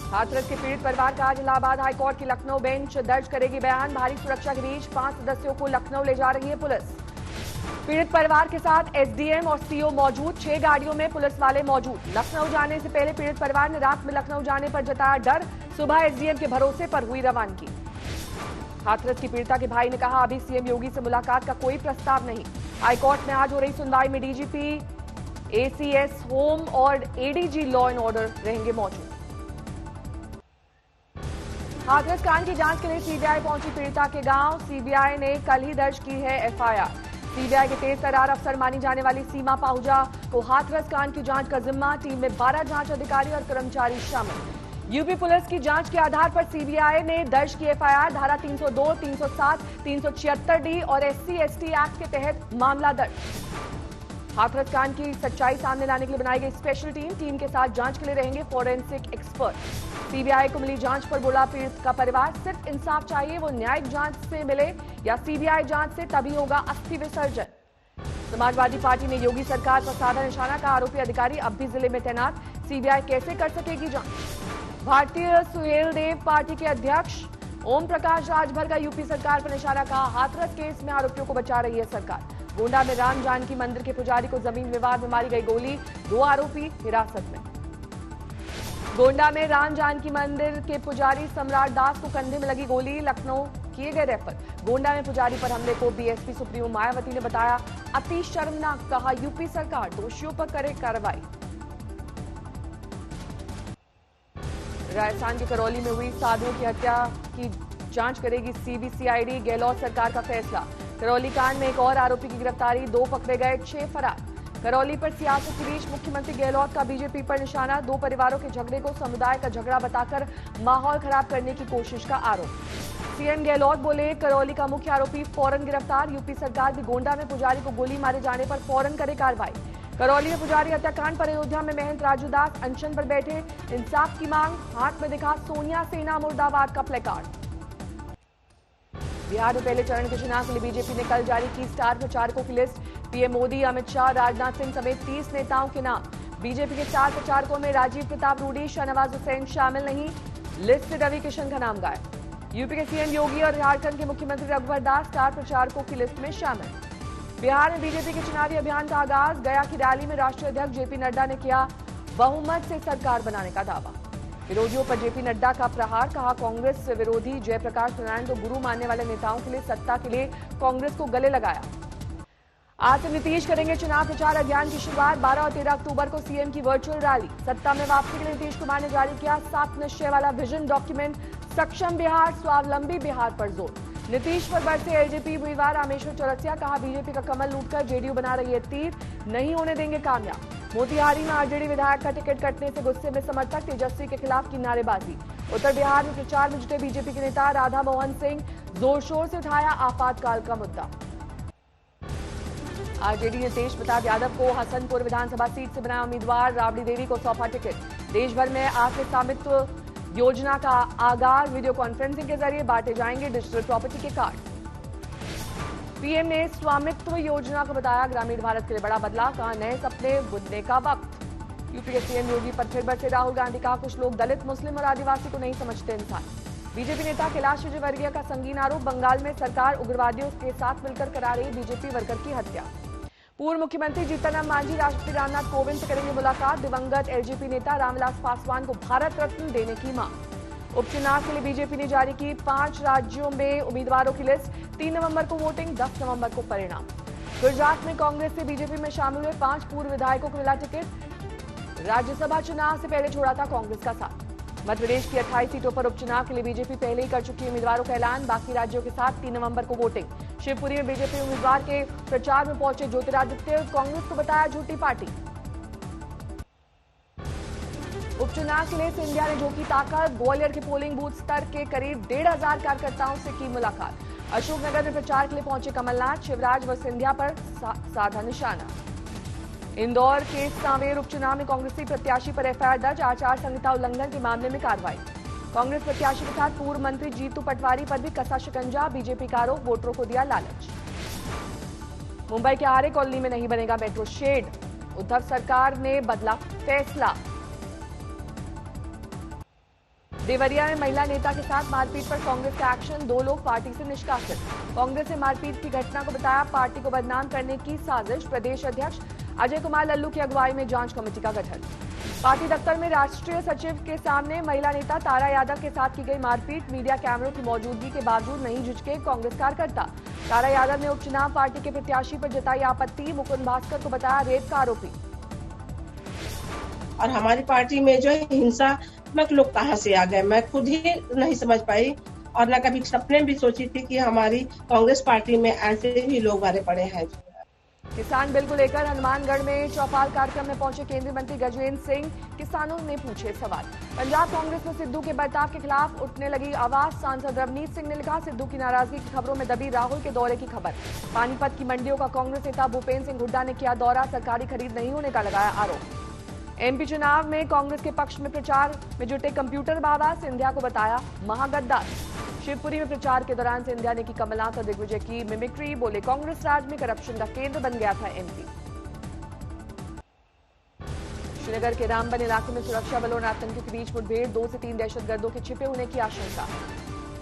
हाथरस के पीड़ित परिवार का आज इलाहाबाद हाईकोर्ट की लखनऊ बेंच दर्ज करेगी बयान। भारी सुरक्षा के बीच 5 सदस्यों को लखनऊ ले जा रही है पुलिस। पीड़ित परिवार के साथ एसडीएम और सीओ मौजूद, 6 गाड़ियों में पुलिस वाले मौजूद। लखनऊ जाने से पहले पीड़ित परिवार ने रात में लखनऊ जाने पर जताया डर, सुबह एसडीएम के भरोसे पर हुई रवानगी। हाथरस की पीड़िता के भाई ने कहा, अभी सीएम योगी से मुलाकात का कोई प्रस्ताव नहीं। हाईकोर्ट में आज हो रही सुनवाई में डीजीपी, एसीएस होम और एडीजी लॉ एंड ऑर्डर रहेंगे मौजूद। हाथरस कांड की जांच के लिए सीबीआई पहुंची पीड़िता के गांव। सीबीआई ने कल ही दर्ज की है एफआईआर। सीबीआई के तेज तर्रार अफसर मानी जाने वाली सीमा पाहुजा को हाथरस कांड की जांच का जिम्मा। टीम में 12 जांच अधिकारी और कर्मचारी शामिल। यूपी पुलिस की जांच के आधार पर सीबीआई ने दर्ज की एफआईआर। धारा 302, 307, 376D और SC/ST एक्ट के तहत मामला दर्ज। हाथरस कांड की सच्चाई सामने लाने के लिए बनाई गई स्पेशल टीम के साथ जांच के लिए रहेंगे फॉरेंसिक एक्सपर्ट। सीबीआई को मिली जांच पर बोला पीड़ित का परिवार, सिर्फ इंसाफ चाहिए, वो न्यायिक जांच से मिले या सीबीआई जांच से, तभी होगा अस्थि विसर्जन। समाजवादी पार्टी ने योगी सरकार पर साधा निशाना का आरोपी अधिकारी अब भी जिले में तैनात। सीबीआई कैसे कर सकेगी जांच। भारतीय सुहेल देव पार्टी के अध्यक्ष ओम प्रकाश राजभर का यूपी सरकार पर निशाना। कहा, हाथरस केस में आरोपियों को बचा रही है सरकार। गोंडा में राम जानकी मंदिर के पुजारी को जमीन विवाद में मारी गई गोली, 2 आरोपी हिरासत में। गोंडा में राम जानकी मंदिर के पुजारी सम्राट दास को कंधे में लगी गोली, लखनऊ किए गए रेफर। गोंडा में पुजारी पर हमले को बीएसपी सुप्रीमो मायावती ने बताया अति शर्मनाक। कहा, यूपी सरकार दोषियों पर करे कार्रवाई। राजस्थान के करौली में हुई साधुओं की हत्या की जांच करेगी सीबीसीआईडी। गहलोत सरकार का फैसला। करौली कांड में एक और आरोपी की गिरफ्तारी, 2 पकड़े गए, 6 फरार। करौली पर सियासत के बीच मुख्यमंत्री गहलोत का बीजेपी पर निशाना। 2 परिवारों के झगड़े को समुदाय का झगड़ा बताकर माहौल खराब करने की कोशिश का आरोप। सीएम गहलोत बोले, करौली का मुख्य आरोपी फौरन गिरफ्तार। यूपी सरकार भी गोंडा में पुजारी को गोली मारे जाने पर फौरन करे कार्रवाई। करौली में पुजारी हत्याकांड पर अयोध्या में महंत राजू दास अनशन पर बैठे, इंसाफ की मांग। हाथ में दिखा सोनिया सेना मुर्दाबाद का प्लेकार्ड। बिहार में पहले चरण के चुनाव के लिए बीजेपी ने कल जारी की स्टार प्रचारकों की लिस्ट। पीएम मोदी, अमित शाह, राजनाथ सिंह समेत 30 नेताओं के नाम। बीजेपी के स्टार प्रचारकों में राजीव प्रताप रूडी, शाहनवाज हुसैन शामिल नहीं। लिस्ट से रवि किशन का नाम गायब। यूपी के सीएम योगी और झारखंड के मुख्यमंत्री रघुवर दास स्टार प्रचारकों की लिस्ट में शामिल। बिहार में बीजेपी के चुनावी अभियान का आगाज। गया की रैली में राष्ट्रीय अध्यक्ष जेपी नड्डा ने किया बहुमत से सरकार बनाने का दावा। विरोधियों पर जेपी नड्डा का प्रहार। कहा, कांग्रेस विरोधी जयप्रकाश नारायण को गुरु मानने वाले नेताओं के लिए सत्ता के लिए कांग्रेस को गले लगाया। आज से नीतीश करेंगे चुनाव प्रचार अभियान की शुरुआत। 12 और 13 अक्टूबर को सीएम की वर्चुअल रैली। सत्ता में वापसी के लिए नीतीश कुमार ने जारी किया 7 निश्चय वाला विजन डॉक्यूमेंट। सक्षम बिहार, स्वावलंबी बिहार पर जोर। नीतीश पर बरसे एलजेपी उम्मीदवार रामेश्वर चौरसिया। कहा, बीजेपी का कमल लूटकर जेडीयू बना रही है तीर, नहीं होने देंगे कामयाब। मोतिहारी में आरजेडी विधायक का टिकट कटने से गुस्से में समर्थक, तेजस्वी के खिलाफ की नारेबाजी। उत्तर बिहार में प्रचार में जुटे बीजेपी के नेता राधा मोहन सिंह, जोर शोर से उठाया आपातकाल का मुद्दा। आरजेडी ने तेज प्रताप यादव को हसनपुर विधानसभा सीट से बनाया उम्मीदवार। राबड़ी देवी को सौंपा टिकट। देश भर में आर्थिक स्वामित्व योजना का आगाज। वीडियो कॉन्फ्रेंसिंग के जरिए बांटे जाएंगे डिजिटल प्रॉपर्टी के कार्ड। पीएम ने स्वामित्व योजना को बताया ग्रामीण भारत के लिए बड़ा बदलाव। कहा, नए सपने बुनने का वक्त। यूपी के सीएम योगी पर फिर बरसे राहुल गांधी। कहा, कुछ लोग दलित, मुस्लिम और आदिवासी को नहीं समझते इंसान। बीजेपी नेता कैलाश विजयवर्गीय का संगीन आरोप। बंगाल में सरकार उग्रवादियों के साथ मिलकर करा रही बीजेपी वर्कर की हत्या। पूर्व मुख्यमंत्री जीतनराम मांझी राष्ट्रपति रामनाथ कोविंद से करेंगे मुलाकात। दिवंगत एलजेपी नेता रामविलास पासवान को भारत रत्न देने की मांग। उपचुनाव के लिए बीजेपी ने जारी की 5 राज्यों में उम्मीदवारों की लिस्ट। 3 नवंबर को वोटिंग, 10 नवंबर को परिणाम। गुजरात में कांग्रेस से बीजेपी में शामिल हुए 5 पूर्व विधायकों को मिला टिकट। राज्यसभा चुनाव से पहले छोड़ा था कांग्रेस का साथ। मध्य प्रदेश की 28 सीटों पर उपचुनाव के लिए बीजेपी पहले ही कर चुकी उम्मीदवारों का ऐलान। बाकी राज्यों के साथ 3 नवंबर को वोटिंग। शिवपुरी में बीजेपी उम्मीदवार के प्रचार में पहुंचे ज्योतिरादित्य। कांग्रेस को बताया झूठी पार्टी। उपचुनाव के लिए सिंधिया ने झोंकी ताकत। ग्वालियर के पोलिंग बूथ स्तर के करीब 1,500 कार्यकर्ताओं से की मुलाकात। अशोकनगर में प्रचार के लिए पहुंचे कमलनाथ। शिवराज व सिंधिया पर साधा निशाना। इंदौर के सांवेर उपचुनाव में कांग्रेसी प्रत्याशी पर एफआईआर दर्ज। आचार संहिता उल्लंघन के मामले में कार्रवाई। कांग्रेस प्रत्याशी के साथ पूर्व मंत्री जीतू पटवारी पर भी कसा शिकंजा। बीजेपी का आरोप, वोटरों को दिया लालच। मुंबई के आरे कॉलोनी में नहीं बनेगा मेट्रो शेड। उद्धव सरकार ने बदला फैसला। देवरिया में महिला नेता के साथ मारपीट पर कांग्रेस का एक्शन, 2 लोग पार्टी से निष्कासित। कांग्रेस ने मारपीट की घटना को बताया पार्टी को बदनाम करने की साजिश। प्रदेश अध्यक्ष अजय कुमार लल्लू की अगुवाई में जांच कमेटी का गठन। पार्टी दफ्तर में राष्ट्रीय सचिव के सामने महिला नेता तारा यादव के साथ की गई मारपीट, मीडिया कैमरों की मौजूदगी के बावजूद नहीं झिझके कांग्रेस कार्यकर्ता। तारा यादव ने उपचुनाव पार्टी के प्रत्याशी पर जताई आपत्ति, मुकुंद भास्कर को बताया रेप का आरोपी। और हमारी पार्टी में जो हिंसात्मक लोग कहाँ से आ गए, मैं खुद ही नहीं समझ पाई और न कभी सपने भी सोची थी कि हमारी कांग्रेस पार्टी में ऐसे भी लोग भरे पड़े हैं। किसान बिल को लेकर हनुमानगढ़ में चौपाल कार्यक्रम में पहुंचे केंद्रीय मंत्री गजेंद्र सिंह, किसानों ने पूछे सवाल। पंजाब कांग्रेस में सिद्धू के बर्ताव के खिलाफ उठने लगी आवाज, सांसद रवनीत सिंह ने लिखा सिद्धू की नाराजगी की खबरों में दबी राहुल के दौरे की खबर। पानीपत की मंडियों का कांग्रेस नेता भूपेन्द्र सिंह हुड्डा ने किया दौरा, सरकारी खरीद नहीं होने का लगाया आरोप। एमपी चुनाव में कांग्रेस के पक्ष में प्रचार में जुटे कंप्यूटर बाबा, सिंधिया को बताया महागद्दार। शिवपुरी में प्रचार के दौरान सिंधिया ने की कमलनाथ और दिग्विजय की मिमिक्री, बोले कांग्रेस राज में करप्शन का केंद्र बन गया था एमपी। श्रीनगर के रामबन इलाके में सुरक्षा बलों और आतंकियों के बीच मुठभेड़, 2 से 3 दहशतगर्दों के छिपे होने की आशंका।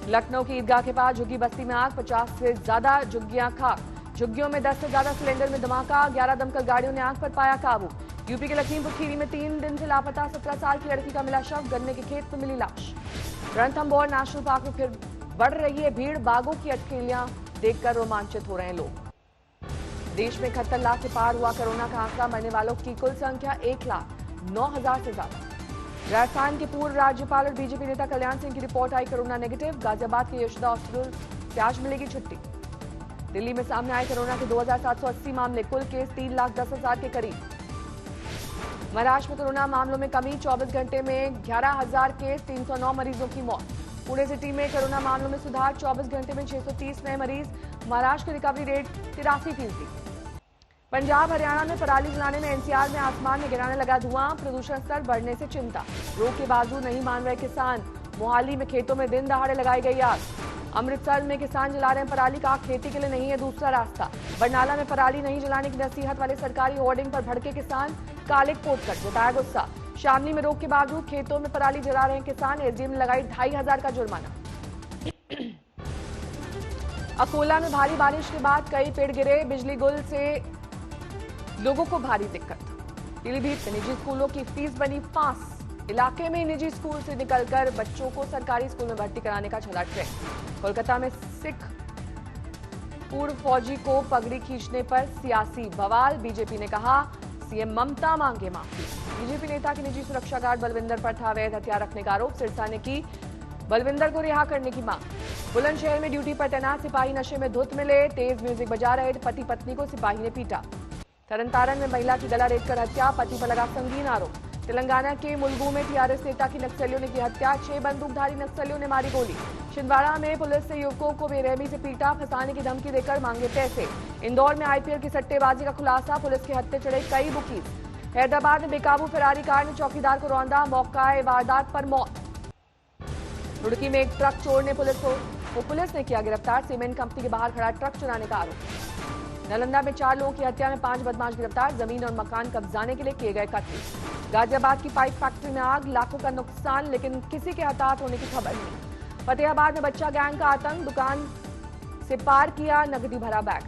लखनऊ की ईदगाह के पास झुग्गी बस्ती में आग, 50 से ज्यादा झुग्गियां खाक, झुग्गियों में 10 से ज्यादा सिलेंडर में धमाका, 11 दमकल गाड़ियों ने आग पर पाया काबू। यूपी के लखीमपुर खीरी में 3 दिन से लापता 17 साल की लड़की का मिला शव, गन्ने के खेत में मिली लाश। रणथंभौर नेशनल पार्क में फिर बढ़ रही है भीड़, बाघों की अटकेलियां देखकर रोमांचित हो रहे हैं लोग। देश में 71 लाख के पार हुआ कोरोना का आंकड़ा, मरने वालों की कुल संख्या 1,09,000 से ज्यादा। राजस्थान के पूर्व राज्यपाल और बीजेपी नेता कल्याण सिंह की रिपोर्ट आई कोरोना नेगेटिव, गाजियाबाद के यशोदा हॉस्पिटल से आज मिलेगी छुट्टी। दिल्ली में सामने आए कोरोना के 2,780 मामले, कुल केस 3,10,000 के करीब। महाराष्ट्र में कोरोना मामलों में कमी, 24 घंटे में 11,000 केस, 309 मरीजों की मौत। पुणे सिटी में कोरोना मामलों में सुधार, 24 घंटे में 630 नए मरीज। महाराष्ट्र की रिकवरी रेट 83%। पंजाब हरियाणा में पराली जलाने में एनसीआर में आसमान में गिराने लगा धुआं, प्रदूषण स्तर बढ़ने से चिंता। रोक के बावजूद नहीं मान रहे किसान, मोहाली में खेतों में दिन दहाड़े लगाई गई आग। अमृतसर में किसान जला रहे हैं पराली का, खेती के लिए नहीं है दूसरा रास्ता। बरनाला में पराली नहीं जलाने की नसीहत वाले सरकारी होर्डिंग पर भड़के किसान, कालिक पोत कर जताया गुस्सा। शामली में रोक के बावजूद खेतों में पराली जला रहे हैं किसान, एसडीएम ने लगाई 2,500 का जुर्माना। अकोला में भारी बारिश के बाद कई पेड़ गिरे, बिजली गुल से लोगों को भारी दिक्कत। पीलीभीत में निजी स्कूलों की फीस बनी फांस, इलाके में निजी स्कूल से निकलकर बच्चों को सरकारी स्कूल में भर्ती कराने का चला ट्रेंड। कोलकाता में सिख पूर्व फौजी को पगड़ी खींचने पर सियासी बवाल, बीजेपी ने कहा सीएम ममता मांगे माफी। बीजेपी नेता के निजी सुरक्षा गार्ड बलविंदर पर था अवैध हथियार रखने का आरोप, सिरसा ने की बलविंदर को रिहा करने की मांग। बुलंदशहर में ड्यूटी पर तैनात सिपाही नशे में धुत मिले, तेज म्यूजिक बजा रहे पति पत्नी को सिपाही ने पीटा। तरनतारन में महिला की गला रेतकर हत्या, पति पर लगा संगीन आरोप। तेलंगाना के मुलगू में टीआरएस नेता की नक्सलियों ने की हत्या, 6 बंदूकधारी नक्सलियों ने मारी गोली। छिंदवाड़ा में पुलिस ने युवकों को बेरहमी से पीटा, फंसाने की धमकी देकर मांगे पैसे। इंदौर में आईपीएल की सट्टेबाजी का खुलासा, पुलिस के हत्थे चढ़े कई बुकीज। हैदराबाद में बेकाबू फरारी कार ने चौकीदार को रौंदा, मौका वारदात पर मौत। रुड़की में एक ट्रक चोर ने पुलिस ने किया गिरफ्तार, सीमेंट कंपनी के बाहर खड़ा ट्रक चुराने का आरोप। नालंदा में 4 लोगों की हत्या में 5 बदमाश गिरफ्तार, जमीन और मकान कब्जाने के लिए किए गए कत्ल। गाजियाबाद की पाइप फैक्ट्री में आग, लाखों का नुकसान, लेकिन किसी के हताहत होने की खबर नहीं। फतेहाबाद में बच्चा गैंग का आतंक, दुकान से पार किया नकदी भरा बैग।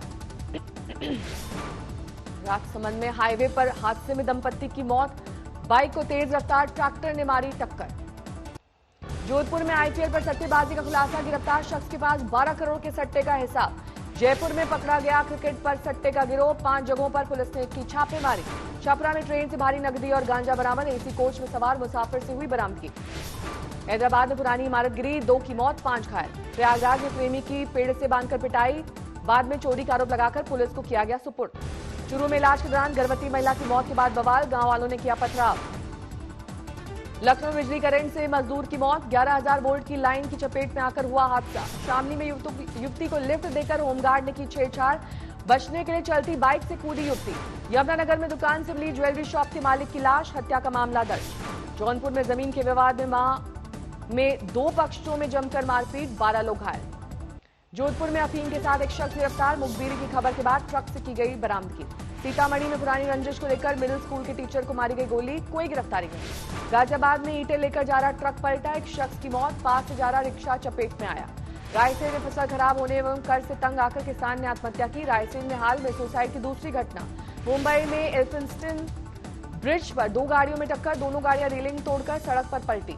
राजसमंद में हाईवे पर हादसे में दंपत्ति की मौत, बाइक को तेज रफ्तार ट्रैक्टर ने मारी टक्कर। जोधपुर में आईपीएल पर सट्टेबाजी का खुलासा, गिरफ्तार शख्स के पास 12 करोड़ के सट्टे का हिसाब। जयपुर में पकड़ा गया क्रिकेट पर सट्टे का गिरोह, 5 जगहों पर पुलिस ने की छापेमारी। छपरा में ट्रेन से भारी नकदी और गांजा बरामद, एसी कोच में सवार मुसाफिर से हुई बरामदगी। हैदराबाद में पुरानी इमारत गिरी, 2 की मौत 5 घायल। प्रयागराज में प्रेमी की पेड़ से बांधकर पिटाई, बाद में चोरी का आरोप लगाकर पुलिस को किया गया सुपुर्द। चूरू में इलाज के दौरान गर्भवती महिला की मौत के बाद बवाल, गांव वालों ने किया पथराव। लखनऊ बिजली करंट से मजदूर की मौत, 11,000 वोल्ट की लाइन की चपेट में आकर हुआ हादसा। शामली में युवती को लिफ्ट देकर होमगार्ड ने की छेड़छाड़, बचने के लिए चलती बाइक से कूदी युवती। यमुनानगर में दुकान से मिली ज्वेलरी शॉप के मालिक की लाश, हत्या का मामला दर्ज। जौनपुर में जमीन के विवाद में 2 पक्षों में जमकर मारपीट, 12 लोग घायल। जोधपुर में अफीम के साथ एक शख्स गिरफ्तार, मुखबिरी की खबर के बाद ट्रक से की गई बरामदगी। सीतामढ़ी में पुरानी रंजिश को लेकर मिडिल स्कूल के टीचर को मारी गई गोली, कोई गिरफ्तारी नहीं। गाजियाबाद में ईंटें लेकर जा रहा ट्रक पलटा, एक शख्स की मौत, पास से जा रहा रिक्शा चपेट में आया। रायसेन में फसल खराब होने एवं कर्ज से तंग आकर किसान ने आत्महत्या की। रायसेन में हाल में सुसाइड की दूसरी घटना। मुंबई में एल्फिंस्टन ब्रिज पर दो गाड़ियों में टक्कर, दोनों गाड़ियां रेलिंग तोड़कर सड़क पर पलटी।